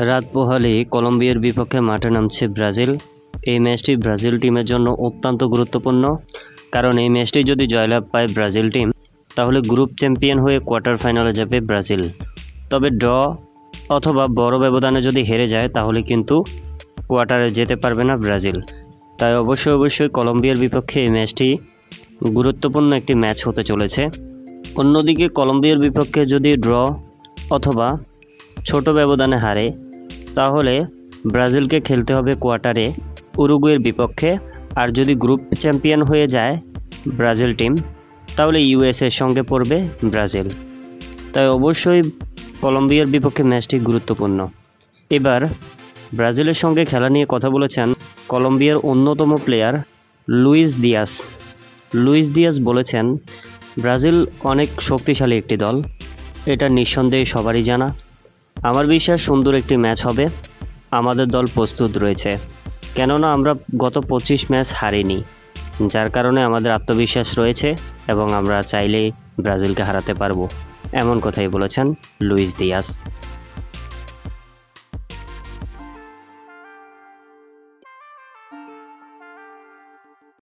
রাত পোহালে কলম্বিয়ার বিপক্ষে মাঠে নামছে ব্রাজিল। এই ম্যাচটি ব্রাজিল টিমের জন্য অত্যন্ত গুরুত্বপূর্ণ, কারণ এই ম্যাচটি যদি জয়লাভ পায় ব্রাজিল টিম, তাহলে গ্রুপ চ্যাম্পিয়ন হয়ে কোয়ার্টার ফাইনালে যাবে ব্রাজিল। তবে ড্র অথবা বড় ব্যবধানে যদি হেরে যায় তাহলে কিন্তু কোয়ার্টারে যেতে পারবে না ব্রাজিল। তাই অবশ্যই কলম্বিয়ার বিপক্ষে এই ম্যাচটি গুরুত্বপূর্ণ একটি ম্যাচ হতে চলেছে। অন্যদিকে কলম্বিয়ার বিপক্ষে যদি ড্র অথবা ছোট ব্যবধানে হারে, তাহলে ব্রাজিলকে খেলতে হবে কোয়ার্টারে উরুগুয়ের বিপক্ষে। আর যদি গ্রুপ চ্যাম্পিয়ন হয়ে যায় ব্রাজিল টিম, তাহলে ইউএসএর সঙ্গে পড়বে ব্রাজিল। তাই অবশ্যই কলম্বিয়ার বিপক্ষে ম্যাচটি গুরুত্বপূর্ণ। এবার ব্রাজিলের সঙ্গে খেলা নিয়ে কথা বলেছেন কলম্বিয়ার অন্যতম প্লেয়ার লুইস দিয়াস বলেছেন, ব্রাজিল অনেক শক্তিশালী একটি দল, এটা নিঃসন্দেহে সবারই জানা। আমার বিশ্বাস সুন্দর একটি ম্যাচ হবে। আমাদের দল প্রস্তুত রয়েছে, কেননা আমরা গত 25 ম্যাচ হারিনি, যার কারণে আমাদের আত্মবিশ্বাস রয়েছে এবং আমরা চাইলেই ব্রাজিলকে হারাতে পারবো। এমন কথাই বলেছেন লুইস দিয়াস।